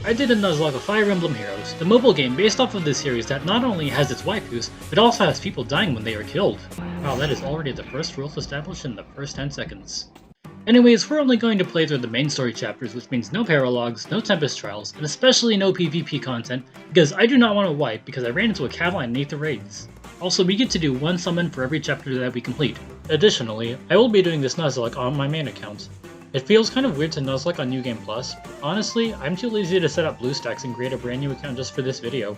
I did a Nuzlocke of Fire Emblem Heroes, the mobile game based off of the series that not only has its waifus, but also has people dying when they are killed. Wow, that is already the first rule established in the first 10 seconds. Anyways, we're only going to play through the main story chapters, which means no paralogs, no Tempest Trials, and especially no PvP content, because I do not want to wipe because I ran into a catline underneath the raids. Also, we get to do one summon for every chapter that we complete. Additionally, I will be doing this Nuzlocke on my main account. It feels kind of weird to Nuzlocke on New Game Plus. Honestly, I'm too lazy to set up BlueStacks and create a brand new account just for this video.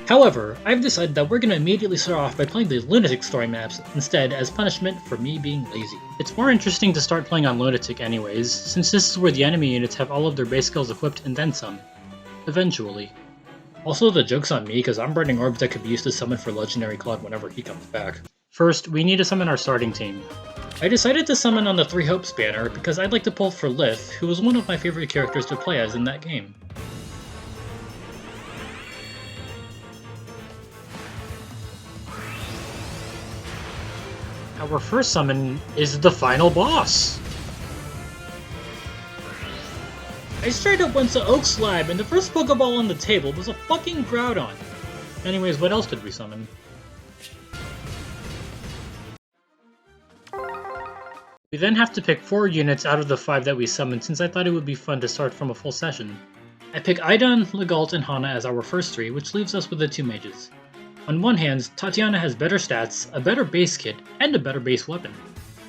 However, I've decided that we're going to immediately start off by playing the Lunatic story maps instead as punishment for me being lazy. It's more interesting to start playing on Lunatic anyways, since this is where the enemy units have all of their base skills equipped and then some. Eventually. Also, the joke's on me because I'm burning orbs that could be used to summon for Legendary Claude whenever he comes back. First, we need to summon our starting team. I decided to summon on the Three Hopes banner because I'd like to pull for Lith, who was one of my favorite characters to play as in that game. Our first summon is the final boss! I straight up went to Oak Slab and the first Pokeball on the table was a fucking Groudon! Anyways, what else did we summon? We then have to pick 4 units out of the 5 that we summoned since I thought it would be fun to start from a full session. I pick Idon, Legault, and Hana as our first 3, which leaves us with the 2 mages. On one hand, Tatiana has better stats, a better base kit, and a better base weapon.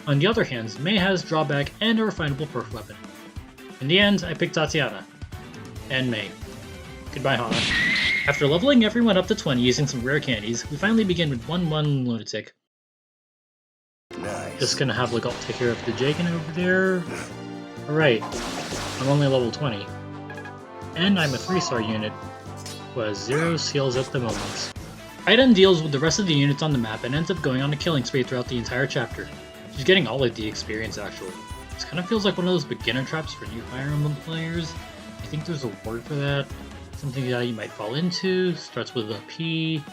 On the other hand, Mei has drawback and a refinable perf weapon. In the end, I pick Tatiana. And Mei. Goodbye, Hana. After leveling everyone up to 20 using some rare candies, we finally begin with 1-1 Lunatic. Nice. Just gonna have Legault take care of the Jagan over there. Alright, I'm only level 20. And I'm a 3-star unit, who has 0 seals at the moment. Idon deals with the rest of the units on the map and ends up going on a killing spree throughout the entire chapter. She's getting all of the experience actually. This kind of feels like one of those beginner traps for new Fire Emblem players. I think there's a word for that. Something that you might fall into, starts with a P.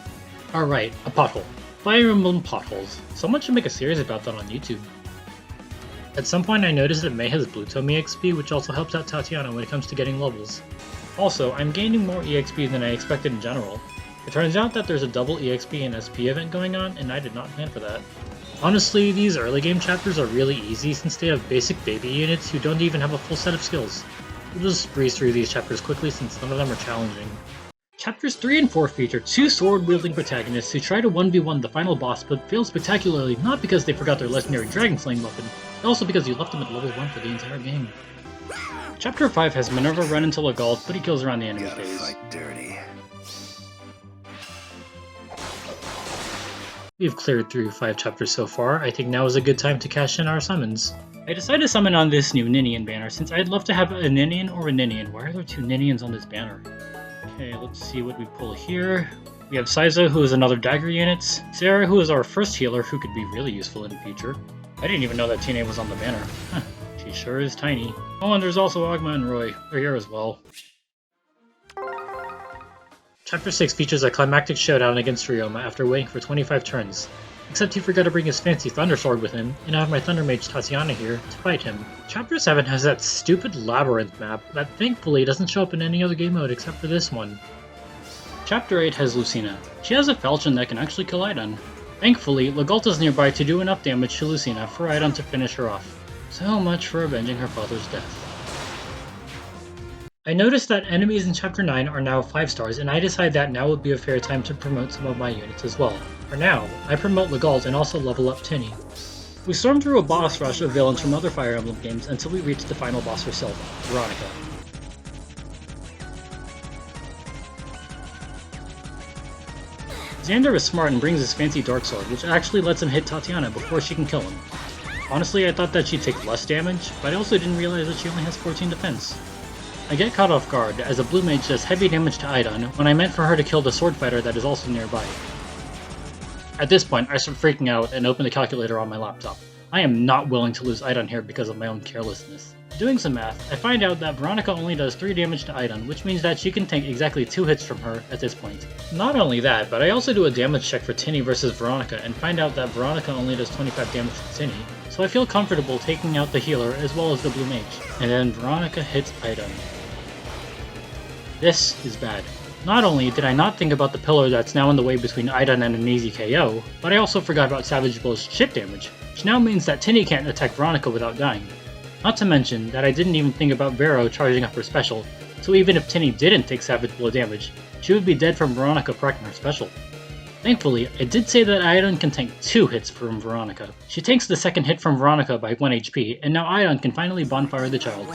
Alright, a pothole. Fire Emblem potholes. Someone should make a series about that on YouTube. At some point I noticed that Mei has Blue Tommy XP, which also helps out Tatiana when it comes to getting levels. Also, I'm gaining more EXP than I expected in general. It turns out that there's a double EXP and SP event going on, and I did not plan for that. Honestly, these early game chapters are really easy since they have basic baby units who don't even have a full set of skills. We'll just breeze through these chapters quickly since none of them are challenging. Chapters 3 and 4 feature 2 sword-wielding protagonists who try to 1v1 the final boss but fail spectacularly not because they forgot their legendary Dragon Flame weapon, but also because you left them at level 1 for the entire game. Chapter 5 has Minerva run into Legault, but he kills her on the enemy phase. Fight dirty. We've cleared through 5 chapters so far. I think now is a good time to cash in our summons. I decided to summon on this new Ninian banner since I'd love to have a Ninian or a Ninian. Why are there 2 Ninians on this banner? Okay, let's see what we pull here. We have Saiza, who is another dagger unit. Sarah, who is our first healer, who could be really useful in the future. I didn't even know that Tina was on the banner. Huh, she sure is tiny. Oh, and there's also Agma and Roy. They're here as well. Chapter 6 features a climactic showdown against Ryoma after waiting for 25 turns. Except he forgot to bring his fancy Thunder Sword with him, and I have my Thunder Mage Tatiana here to fight him. Chapter 7 has that stupid labyrinth map that thankfully doesn't show up in any other game mode except for this one. Chapter 8 has Lucina. She has a falchion that can actually kill Idon. Thankfully, Legault is nearby to do enough damage to Lucina for Idon to finish her off. So much for avenging her father's death. I noticed that enemies in Chapter 9 are now 5 stars, and I decided that now would be a fair time to promote some of my units as well. For now, I promote Legault and also level up Tinny. We storm through a boss rush of villains from other Fire Emblem games until we reach the final boss herself, Veronica. Xander is smart and brings his fancy Dark Sword, which actually lets him hit Tatiana before she can kill him. Honestly, I thought that she'd take less damage, but I also didn't realize that she only has 14 defense. I get caught off guard, as a blue mage does heavy damage to Idon, when I meant for her to kill the sword fighter that is also nearby. At this point, I start freaking out and open the calculator on my laptop. I am not willing to lose Idon here because of my own carelessness. Doing some math, I find out that Veronica only does 3 damage to Idon, which means that she can take exactly 2 hits from her at this point. Not only that, but I also do a damage check for Tinny versus Veronica and find out that Veronica only does 25 damage to Tinny, so I feel comfortable taking out the healer as well as the blue mage. And then Veronica hits Idon. This is bad. Not only did I not think about the pillar that's now in the way between Aidan and an easy KO, but I also forgot about Savage Blow's chip damage, which now means that Tinny can't attack Veronica without dying. Not to mention that I didn't even think about Vero charging up her special, so even if Tinny didn't take Savage Blow damage, she would be dead from Veronica proccing her special. Thankfully, I did say that Aidan can tank 2 hits from Veronica. She tanks the second hit from Veronica by 1 HP, and now Aidan can finally bonfire the child.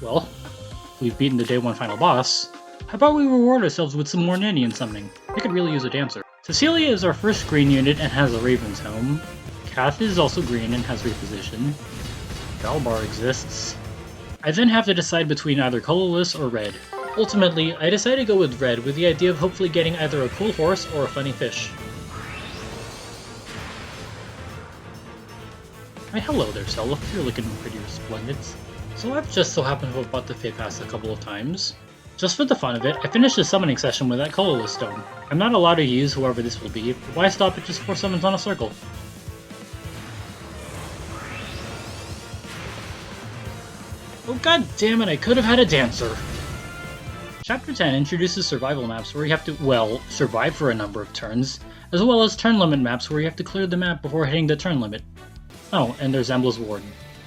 Well, we've beaten the day 1 final boss. How about we reward ourselves with some more nanny and summoning? I could really use a dancer. Cecilia is our first green unit and has a Raven's Home. Kath is also green and has reposition. Galbar exists. I then have to decide between either colorless or red. Ultimately, I decided to go with red with the idea of hopefully getting either a cool horse or a funny fish. Hi, hello there, Stella. You're looking pretty resplendent. So I've just so happened to have bought the Fey Pass a couple of times. Just for the fun of it, I finished the summoning session with that colorless stone. I'm not allowed to use whoever this will be, but why stop at just 4 summons on a circle? Oh god damn it, I could have had a dancer! Chapter 10 introduces survival maps where you have to, well, survive for a number of turns, as well as turn limit maps where you have to clear the map before hitting the turn limit. Oh, and there's Emblem's Ward.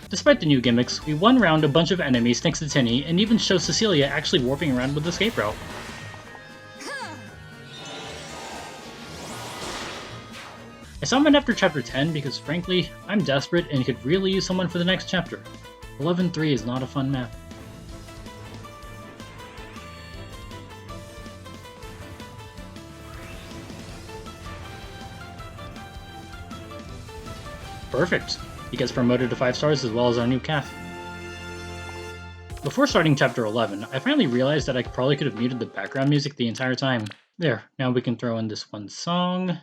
Despite the new gimmicks, we one round a bunch of enemies thanks to Tinny, and even show Cecilia actually warping around with the escape route. I summoned after chapter 10 because frankly, I'm desperate and could really use someone for the next chapter. 11-3 is not a fun map. Perfect. He gets promoted to 5 stars as well as our new Kath. Before starting chapter 11, I finally realized that I probably could have muted the background music the entire time. There, now we can throw in this one song.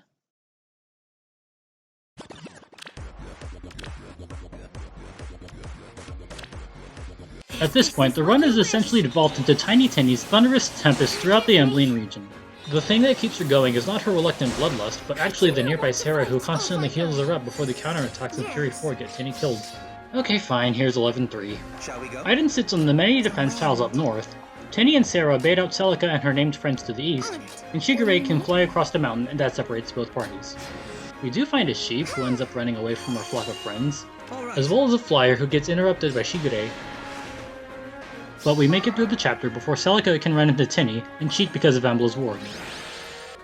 At this point, the run is essentially devolved into Tiny Tinny's thunderous tempest throughout the Emblem region. The thing that keeps her going is not her reluctant bloodlust, but actually the nearby Sarah who constantly heals her up before the counterattacks of Fury 4 get Tinny killed. Okay fine, here's 11-3. Shall we go? Aiden sits on the many defense tiles up north, Tinny and Sarah bait out Celica and her named friends to the east, and Shigure can fly across the mountain and that separates both parties. We do find a sheep who ends up running away from her flock of friends, as well as a flyer who gets interrupted by Shigure. But we make it through the chapter before Celica can run into Tinny and cheat because of Emblem's Ward.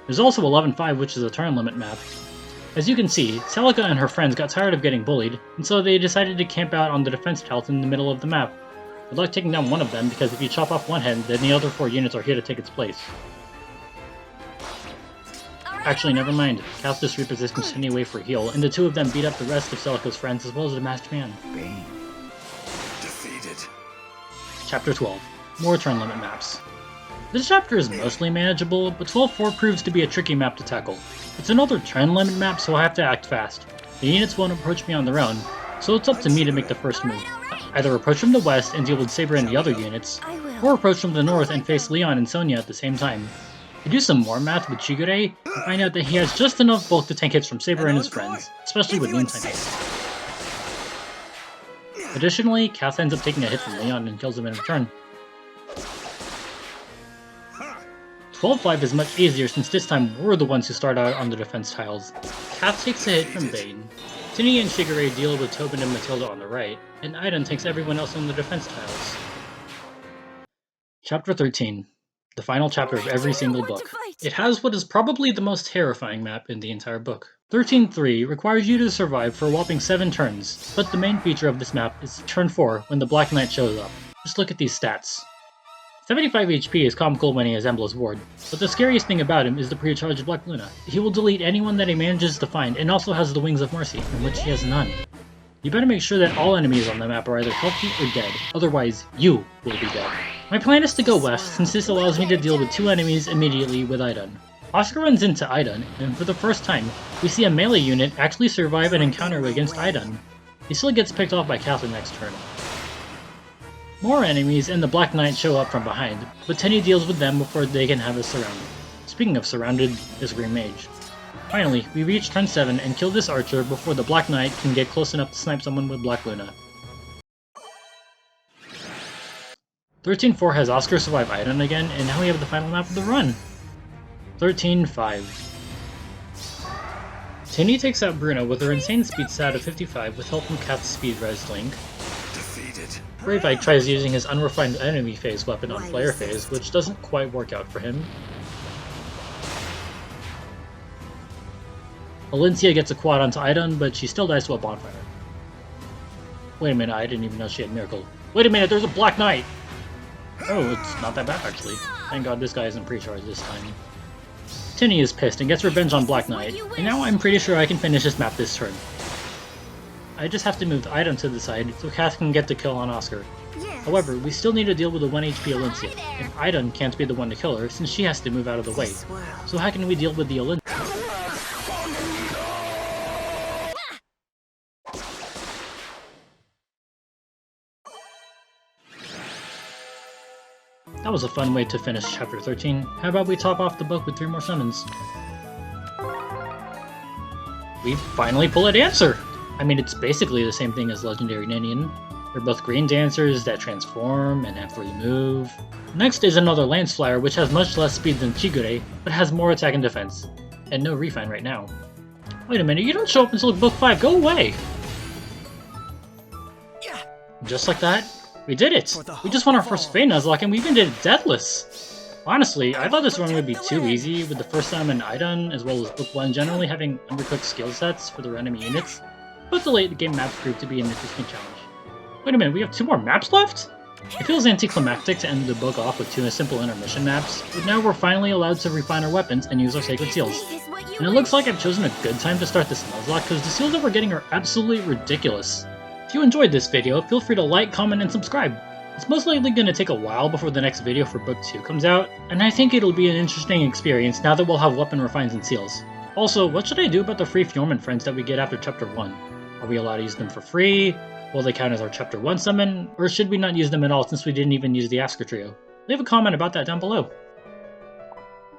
There's also 11-5, which is a turn limit map. As you can see, Celica and her friends got tired of getting bullied, and so they decided to camp out on the defense tiles in the middle of the map. Good luck taking down one of them, because if you chop off one head, then the other 4 units are here to take its place. Actually, never mind. Kath just repositions Tinny away for heal, and the 2 of them beat up the rest of Celica's friends as well as the masked man. Bane. Defeated. Chapter 12. More turn limit maps. This chapter is mostly manageable, but 12-4 proves to be a tricky map to tackle. It's another turn limit map, so I have to act fast. The units won't approach me on their own, so it's up to me to make the first move. Either approach from the west and deal with Saber and the other units, or approach from the north and face Leon and Sonia at the same time. I do some more math with Shigure, and find out that he has just enough bulk to tank hits from Saber and his friends, especially with noontime hits. Additionally, Kath ends up taking a hit from Leon and kills him in return. 12-5 is much easier since this time we're the ones who start out on the defense tiles. Kath takes a hit from Bane. Tinny and Shigure deal with Tobin and Matilda on the right, and Aiden takes everyone else on the defense tiles. Chapter 13. The final chapter of every single book. It has what is probably the most terrifying map in the entire book. 13-3 requires you to survive for a whopping 7 turns, but the main feature of this map is turn 4 when the Black Knight shows up. Just look at these stats. 75 HP is comical when he has Emblem's Ward, but the scariest thing about him is the pre-charged Black Luna. He will delete anyone that he manages to find and also has the Wings of Mercy, in which he has none. You better make sure that all enemies on the map are either healthy or dead, otherwise you will be dead. My plan is to go west since this allows me to deal with 2 enemies immediately with Aidan. Oscar runs into Aidan, and for the first time, we see a melee unit actually survive an encounter against Aidan. He still gets picked off by Catherine next turn. More enemies and the Black Knight show up from behind, but Tinny deals with them before they can have us surrounded. Speaking of surrounded, is Green Mage. Finally, we reach turn 7 and kill this archer before the Black Knight can get close enough to snipe someone with Black Luna. 13-4 has Oscar survive Idun again, and now we have the final map of the run. 13-5. Tinny takes out Bruno with her insane speed stat of 55 with help from Kath's speed res link. Defeated. Bravite tries using his unrefined enemy phase weapon on player phase, which doesn't quite work out for him. Valencia gets a quad onto Idun, but she still dies to a bonfire. Wait a minute, I didn't even know she had Miracle. Wait a minute, there's a Black Knight! Oh, it's not that bad actually. Thank god this guy isn't pre-charged this time. Tinny is pissed and gets revenge on Black Knight, and now I'm pretty sure I can finish this map this turn. I just have to move the Idun to the side so Kath can get the kill on Oscar. However, we still need to deal with the 1 HP Valencia, and Idun can't be the one to kill her since she has to move out of the way. So how can we deal with the Valencia? That was a fun way to finish chapter 13. How about we top off the book with 3 more summons? We finally pull a dancer! I mean, it's basically the same thing as Legendary Ninian. They're both green dancers that transform and have free move. Next is another Lance Flyer, which has much less speed than Chigure, but has more attack and defense. And no refine right now. Wait a minute, you don't show up until book 5, go away! Just like that, we did it! We just won our first FEH Nuzlocke and we even did it deathless! Honestly, I thought this run would be too easy, with the first time in Idun, as well as book 1 generally having undercooked skill sets for their enemy units, but the late game maps proved to be an interesting challenge. Wait a minute, we have 2 more maps left? It feels anticlimactic to end the book off with 2 simple intermission maps, but now we're finally allowed to refine our weapons and use our sacred seals. And it looks like I've chosen a good time to start this Nuzlocke because the seals that we're getting are absolutely ridiculous. If you enjoyed this video, feel free to like, comment, and subscribe. It's most likely going to take a while before the next video for book 2 comes out, and I think it'll be an interesting experience now that we'll have weapon refines and seals. Also, what should I do about the free Fjorman friends that we get after chapter 1? Are we allowed to use them for free? Will they count as our chapter 1 summon? Or should we not use them at all since we didn't even use the Asker trio? Leave a comment about that down below.